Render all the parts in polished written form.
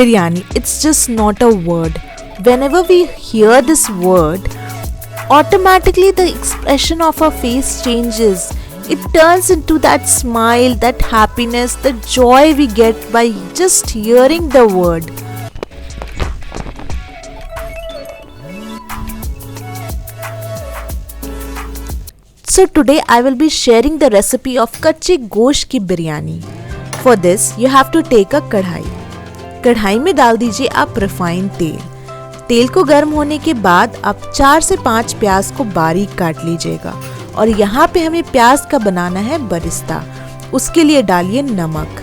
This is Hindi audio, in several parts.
Biryani, it's just not a word. Whenever we hear this word, automatically the expression of our face changes. It turns into that smile, that happiness, the joy we get by just hearing the word. So today I will be sharing the recipe of कच्चे गोश्त की biryani. For this you have to take a कढ़ाई. कढ़ाई में डाल दीजिए आप रिफाइंड तेल. तेल को गर्म होने के बाद आप 4 से 5 प्याज को बारीक काट लीजिएगा. और यहाँ पे हमें प्याज का बनाना है बरिस्ता. उसके लिए डालिए नमक.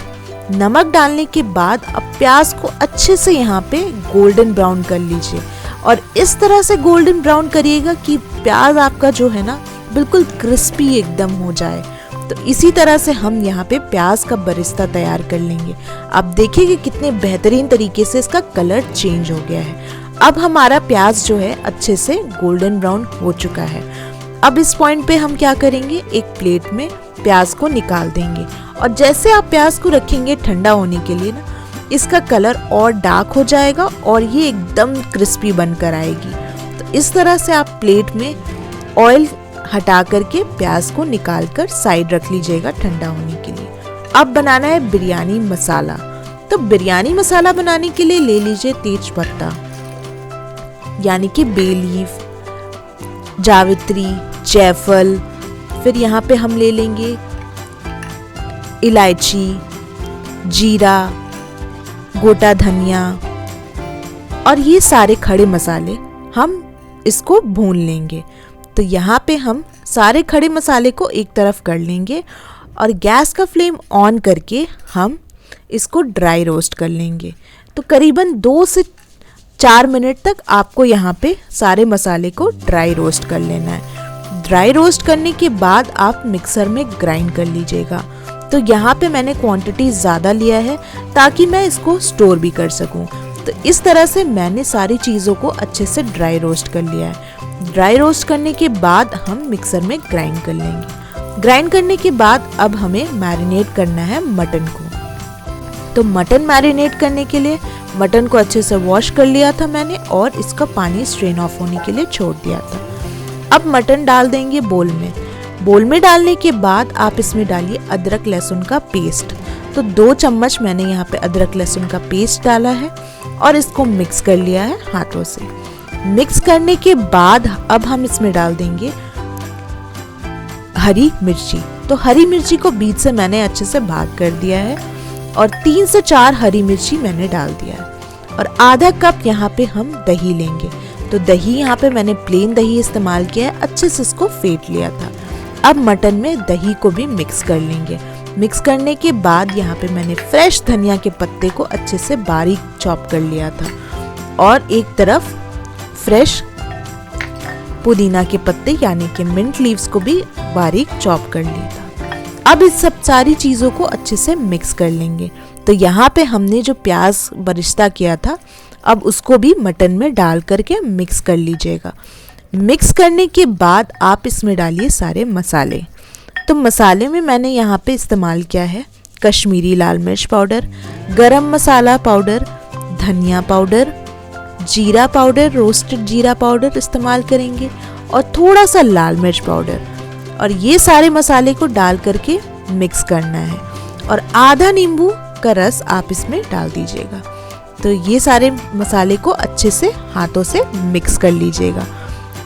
नमक डालने के बाद अब प्याज को अच्छे से यहाँ पे गोल्डन ब्राउन कर लीजिए. और इस तरह से गोल्डन ब्राउन करिएगा कि प्याज आपका जो है ना बिल्कुल क्रिस्पी एकदम हो जाए. तो इसी तरह से हम यहाँ पे प्याज का बरिस्ता तैयार कर लेंगे. आप देखिए कितने बेहतरीन तरीके से इसका कलर चेंज हो गया है. अब हमारा प्याज जो है अच्छे से गोल्डन ब्राउन हो चुका है. अब इस पॉइंट पे हम क्या करेंगे, एक प्लेट में प्याज को निकाल देंगे. और जैसे आप प्याज को रखेंगे ठंडा होने के लिए ना, इसका कलर और डार्क हो जाएगा और ये एकदम क्रिस्पी बनकर आएगी. तो इस तरह से आप प्लेट में ऑयल हटा करके प्याज को निकाल कर साइड रख लीजिएगा ठंडा होने के लिए. अब बनाना है बिरयानी मसाला. तो बिरयानी मसाला बनाने के लिए ले लीजिए तेज पत्ता यानी कि बे लीफ, जावित्री, जायफल. फिर यहाँ पे हम ले लेंगे इलायची, जीरा, गोटा धनिया और ये सारे खड़े मसाले हम इसको भून लेंगे. तो यहाँ पे हम सारे खड़े मसाले को एक तरफ कर लेंगे और गैस का फ्लेम ऑन करके हम इसको ड्राई रोस्ट कर लेंगे. तो करीबन 2 से 4 मिनट तक आपको यहाँ पे सारे मसाले को ड्राई रोस्ट कर लेना है. ड्राई रोस्ट करने के बाद आप मिक्सर में ग्राइंड कर लीजिएगा. तो यहाँ पे मैंने क्वांटिटी ज़्यादा लिया है ताकि मैं इसको स्टोर भी कर सकूँ. तो इस तरह से मैंने सारी चीज़ों को अच्छे से ड्राई रोस्ट कर लिया है. ड्राई रोस्ट करने के बाद हम मिक्सर में ग्राइंड कर लेंगे. ग्राइंड करने के बाद अब हमें मैरिनेट करना है मटन को. तो मटन मैरिनेट करने के लिए मटन को अच्छे से वॉश कर लिया था मैंने और इसका पानी स्ट्रेन ऑफ होने के लिए छोड़ दिया था. अब मटन डाल देंगे बोल में. बोल में डालने के बाद आप इसमें डालिए अदरक लहसुन का पेस्ट. तो 2 चम्मच मैंने यहाँ पे अदरक लहसुन का पेस्ट डाला है और इसको मिक्स कर लिया है हाथों से. मिक्स करने के बाद अब हम इसमें डाल देंगे हरी मिर्ची. तो हरी मिर्ची को बीच से मैंने अच्छे से भाग कर दिया है और 3 से 4 हरी मिर्ची मैंने डाल दिया है. और आधा कप यहाँ पे हम दही लेंगे. तो दही यहाँ पे मैंने प्लेन दही इस्तेमाल किया है, अच्छे से इसको फेंट लिया था. अब मटन में दही को भी मिक्स कर लेंगे. मिक्स करने के बाद यहाँ पे मैंने फ्रेश धनिया के पत्ते को अच्छे से बारीक चॉप कर लिया था और एक तरफ फ्रेश पुदीना के पत्ते यानी कि मिंट लीव्स को भी बारीक चॉप कर लिया था. अब इस सब सारी चीज़ों को अच्छे से मिक्स कर लेंगे. तो यहाँ पे हमने जो प्याज बरिस्ता किया था अब उसको भी मटन में डाल करके मिक्स कर लीजिएगा. मिक्स करने के बाद आप इसमें डालिए सारे मसाले. तो मसाले में मैंने यहाँ पे इस्तेमाल किया है कश्मीरी लाल मिर्च पाउडर, गरम मसाला पाउडर, धनिया पाउडर, जीरा पाउडर, रोस्टेड जीरा पाउडर इस्तेमाल करेंगे और थोड़ा सा लाल मिर्च पाउडर. और ये सारे मसाले को डाल करके मिक्स करना है और आधा नींबू का रस आप इसमें डाल दीजिएगा. तो ये सारे मसाले को अच्छे से हाथों से मिक्स कर लीजिएगा.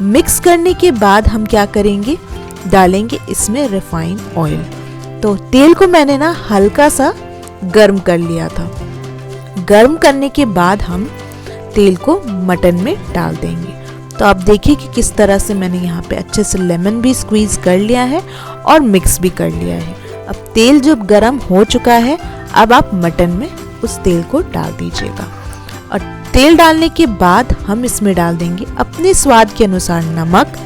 मिक्स करने के बाद हम क्या करेंगे, डालेंगे इसमें रिफाइंड ऑयल. तो तेल को मैंने ना हल्का सा गर्म कर लिया था. गर्म करने के बाद हम तेल को मटन में डाल देंगे. तो आप देखिए कि किस तरह से मैंने यहाँ पे अच्छे से लेमन भी स्क्वीज कर लिया है और मिक्स भी कर लिया है. अब तेल जब गर्म हो चुका है अब आप मटन में उस तेल को डाल दीजिएगा. और तेल डालने के बाद हम इसमें डाल देंगे अपने स्वाद के अनुसार नमक.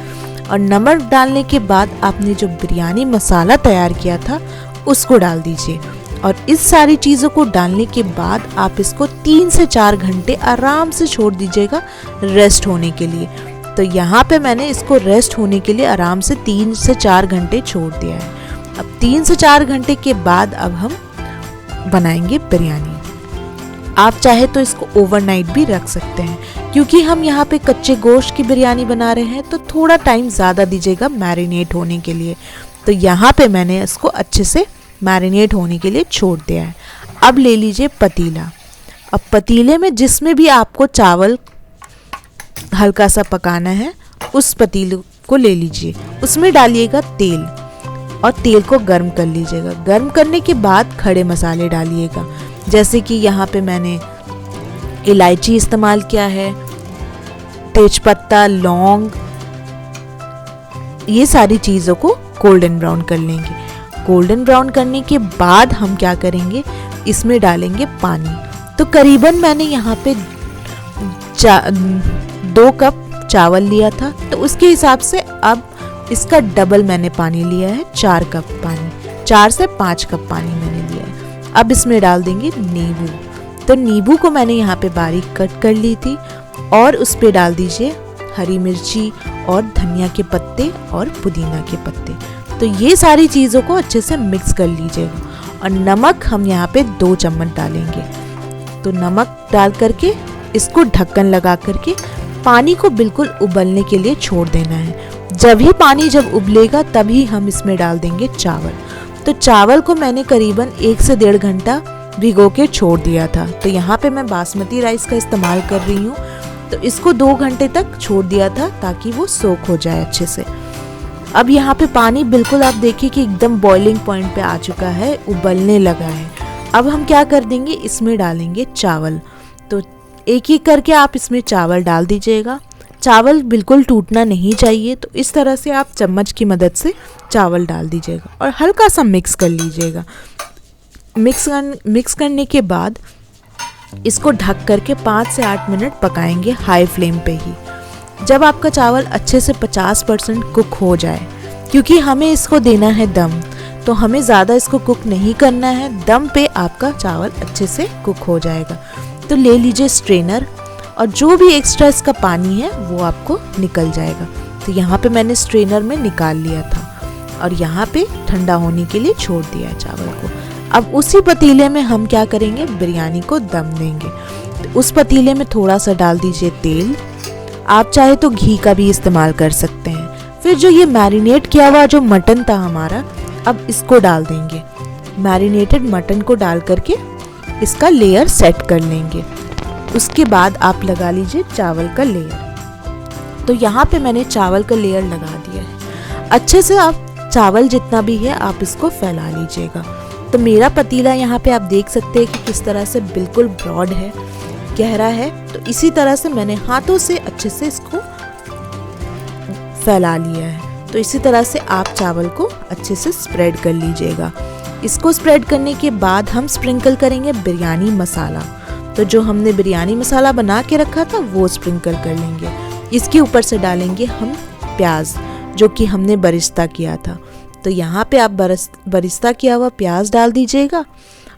और नमक डालने के बाद आपने जो बिरयानी मसाला तैयार किया था उसको डाल दीजिए. और इस सारी चीज़ों को डालने के बाद आप इसको 3 से 4 घंटे आराम से छोड़ दीजिएगा रेस्ट होने के लिए. तो यहाँ पे मैंने इसको रेस्ट होने के लिए आराम से 3 से 4 घंटे छोड़ दिया है. अब 3 से 4 घंटे के बाद अब हम बनाएंगे बिरयानी. आप चाहे तो इसको ओवरनाइट भी रख सकते हैं। क्योंकि हम यहाँ पे कच्चे गोश्त की बिरयानी बना रहे हैं तो थोड़ा टाइम ज़्यादा दीजिएगा मैरिनेट होने के लिए। तो यहाँ पे मैंने इसको अच्छे से मैरिनेट होने के लिए छोड़ दिया है। अब ले लीजिए पतीला। अब पतीले में जिसमें भी आपको चावल हल्का सा पकाना है उस पतीले को ले लीजिए, उसमें डालिएगा तेल और तेल को गर्म कर लीजिएगा। गर्म करने के बाद खड़े मसाले डालिएगा, जैसे कि यहाँ पे मैंने इलायची इस्तेमाल किया है, तेजपत्ता, लौंग, ये सारी चीज़ों को गोल्डन ब्राउन कर लेंगे। गोल्डन ब्राउन करने के बाद हम क्या करेंगे, इसमें डालेंगे पानी। तो करीबन मैंने यहाँ पे 2 कप चावल लिया था, तो उसके हिसाब से अब इसका डबल मैंने पानी लिया है, 4 कप पानी, 4 से 5 कप पानी मैंने लिया है। अब इसमें डाल देंगे नींबू। तो नींबू को मैंने यहाँ पे बारीक कट कर ली थी और उस पे डाल दीजिए हरी मिर्ची और धनिया के पत्ते और पुदीना के पत्ते। तो ये सारी चीज़ों को अच्छे से मिक्स कर लीजिएगा। और नमक हम यहाँ पे 2 चम्मच डालेंगे। तो नमक डाल करके इसको ढक्कन लगा करके पानी को बिल्कुल उबलने के लिए छोड़ देना है। जब उबलेगा तभी हम इसमें डाल देंगे चावल। तो चावल को मैंने करीबन 1 से 1.5 घंटा भिगो के छोड़ दिया था। तो यहाँ पे मैं बासमती राइस का इस्तेमाल कर रही हूँ, तो इसको 2 घंटे तक छोड़ दिया था ताकि वो सोख हो जाए अच्छे से। अब यहाँ पे पानी बिल्कुल आप देखिए कि एकदम बॉइलिंग पॉइंट पे आ चुका है, उबलने लगा है। अब हम क्या कर देंगे, इसमें डालेंगे चावल। तो एक एक करके आप इसमें चावल डाल दीजिएगा। चावल बिल्कुल टूटना नहीं चाहिए, तो इस तरह से आप चम्मच की मदद से चावल डाल दीजिएगा और हल्का सा मिक्स कर लीजिएगा। मिक्स करने के बाद इसको ढक करके 5 से 8 मिनट पकाएंगे हाई फ्लेम पे ही। जब आपका चावल अच्छे से 50% कुक हो जाए, क्योंकि हमें इसको देना है दम, तो हमें ज़्यादा इसको कुक नहीं करना है, दम पे आपका चावल अच्छे से कुक हो जाएगा। तो ले लीजिए स्ट्रेनर और जो भी एक्स्ट्रा इसका पानी है वो आपको निकल जाएगा। तो यहाँ पे मैंने स्ट्रेनर में निकाल लिया था और यहाँ पे ठंडा होने के लिए छोड़ दिया है चावल को। अब उसी पतीले में हम क्या करेंगे, बिरयानी को दम देंगे। तो उस पतीले में थोड़ा सा डाल दीजिए तेल, आप चाहे तो घी का भी इस्तेमाल कर सकते हैं। फिर जो ये मैरिनेट किया हुआ जो मटन था हमारा, अब इसको डाल देंगे। मैरिनेटेड मटन को डाल करके इसका लेयर सेट कर लेंगे। उसके बाद आप लगा लीजिए चावल का लेयर। तो यहाँ पे मैंने चावल का लेयर लगा दिया है। अच्छे से आप चावल जितना भी है आप इसको फैला लीजिएगा। तो मेरा पतीला यहाँ पे आप देख सकते हैं कि किस तरह से बिल्कुल ब्रॉड है, गहरा है। तो इसी तरह से मैंने हाथों से अच्छे से इसको फैला लिया है। तो इसी तरह से आप चावल को अच्छे से स्प्रेड कर लीजिएगा। इसको स्प्रेड करने के बाद हम स्प्रिंकल करेंगे बिरयानी मसाला। तो जो हमने बिरयानी मसाला बना के रखा था वो स्प्रिंकल कर लेंगे। इसके ऊपर से डालेंगे हम प्याज, जो कि हमने बरिस्ता किया था। तो यहाँ पे आप बरिस्ता किया हुआ प्याज डाल दीजिएगा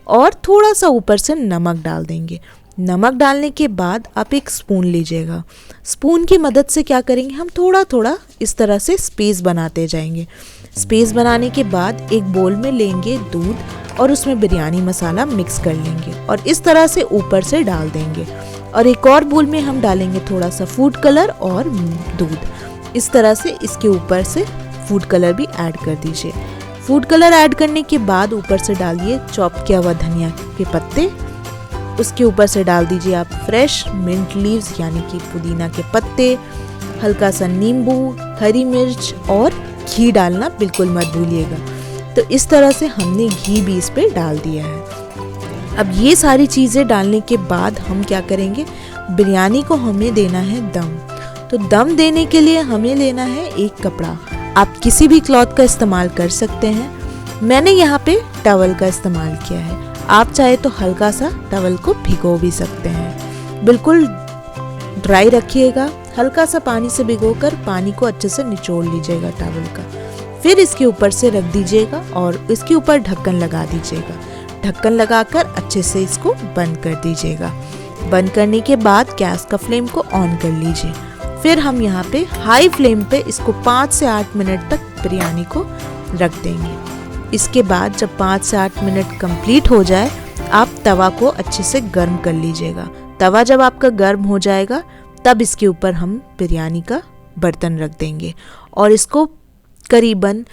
और थोड़ा सा ऊपर से नमक डाल देंगे। नमक डालने के बाद आप एक स्पून लीजिएगा। स्पून की मदद से क्या करेंगे, हम थोड़ा थोड़ा इस तरह से स्पेस बनाते जाएंगे। स्पेस बनाने के बाद एक बोल में लेंगे दूध और उसमें बिरयानी मसाला मिक्स कर लेंगे और इस तरह से ऊपर से डाल देंगे। और एक और बोल में हम डालेंगे थोड़ा सा फूड कलर और दूध। इस तरह से इसके ऊपर से फूड कलर भी ऐड कर दीजिए। फूड कलर ऐड करने के बाद ऊपर से डालिए चॉप किया हुआ धनिया के पत्ते। उसके ऊपर से डाल दीजिए आप फ्रेश मिंट लीव्स यानी कि पुदीना के पत्ते, हल्का सा नींबू, हरी मिर्च और घी डालना बिल्कुल मत भूलिएगा। तो इस तरह से हमने घी भी इस पे डाल दिया है। अब ये सारी चीज़ें डालने के बाद हम क्या करेंगे, बिरयानी को हमें देना है दम। तो दम देने के लिए हमें लेना है एक कपड़ा। आप किसी भी क्लॉथ का इस्तेमाल कर सकते हैं। मैंने यहाँ पे टवल का इस्तेमाल किया है। आप चाहे तो हल्का सा टवल को भिगो भी सकते हैं। बिल्कुल ड्राई रखिएगा, हल्का सा पानी से भिगोकर पानी को अच्छे से निचोड़ लीजिएगा टवल का। फिर इसके ऊपर से रख दीजिएगा और इसके ऊपर ढक्कन लगा दीजिएगा। ढक्कन लगाकर अच्छे से इसको बंद कर दीजिएगा। बंद करने के बाद गैस का फ्लेम को ऑन कर लीजिए। फिर हम यहाँ पे हाई फ्लेम पे इसको 5 से 8 मिनट तक बिरयानी को रख देंगे। इसके बाद जब 5 से 8 मिनट कंप्लीट हो जाए, आप तवा को अच्छे से गर्म कर लीजिएगा। तवा जब आपका गर्म हो जाएगा तब इसके ऊपर हम बिरयानी का बर्तन रख देंगे और इसको करीबन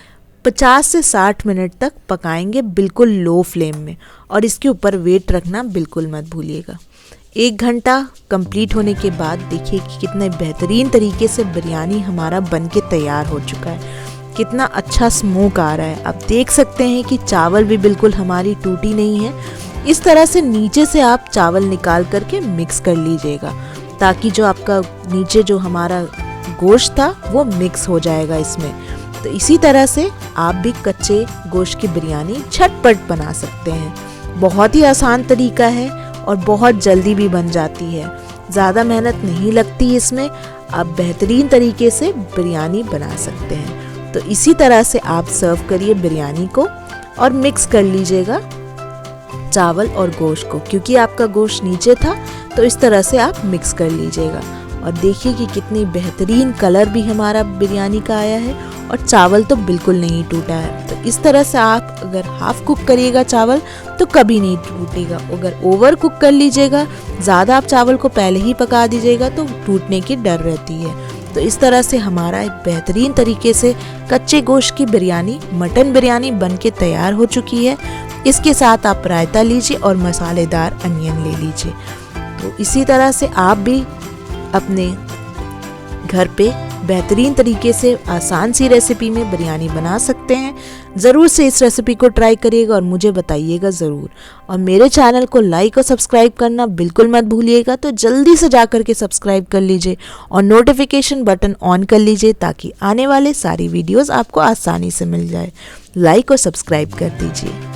50 से 60 मिनट तक पकाएंगे बिल्कुल लो फ्लेम में। और इसके ऊपर वेट रखना बिल्कुल मत भूलिएगा। 1 घंटा कंप्लीट होने के बाद देखिए कि कितने बेहतरीन तरीके से बिरयानी हमारा बन के तैयार हो चुका है। कितना अच्छा स्मोक आ रहा है। आप देख सकते हैं कि चावल भी बिल्कुल हमारी टूटी नहीं है। इस तरह से नीचे से आप चावल निकाल करके मिक्स कर लीजिएगा ताकि जो आपका नीचे जो हमारा गोश्त था वो मिक्स हो जाएगा इसमें। तो इसी तरह से आप भी कच्चे गोश्त की बिरयानी झटपट बना सकते हैं। बहुत ही आसान तरीका है और बहुत जल्दी भी बन जाती है। ज़्यादा मेहनत नहीं लगती इसमें। आप बेहतरीन तरीके से बिरयानी बना सकते हैं। तो इसी तरह से आप सर्व करिए बिरयानी को और मिक्स कर लीजिएगा चावल और गोश्त को, क्योंकि आपका गोश्त नीचे था तो इस तरह से आप मिक्स कर लीजिएगा। और देखिए कि कितनी बेहतरीन कलर भी हमारा बिरयानी का आया है और चावल तो बिल्कुल नहीं टूटा है। तो इस तरह से आप अगर हाफ कुक करिएगा चावल तो कभी नहीं टूटेगा। अगर ओवर कुक कर लीजिएगा, ज़्यादा आप चावल को पहले ही पका दीजिएगा तो टूटने की डर रहती है। तो इस तरह से हमारा एक बेहतरीन तरीके से कच्चे गोश्त की बिरयानी, मटन बिरयानी बन के तैयार हो चुकी है। इसके साथ आप रायता लीजिए और मसालेदार अनियन ले लीजिए। तो इसी तरह से आप भी अपने घर पे बेहतरीन तरीके से आसान सी रेसिपी में बिरयानी बना सकते हैं। ज़रूर से इस रेसिपी को ट्राई करिएगा और मुझे बताइएगा ज़रूर। और मेरे चैनल को लाइक और सब्सक्राइब करना बिल्कुल मत भूलिएगा। तो जल्दी से जा कर के सब्सक्राइब कर लीजिए और नोटिफिकेशन बटन ऑन कर लीजिए ताकि आने वाले सारी वीडियोज़ आपको आसानी से मिल जाए। लाइक और सब्सक्राइब कर दीजिए।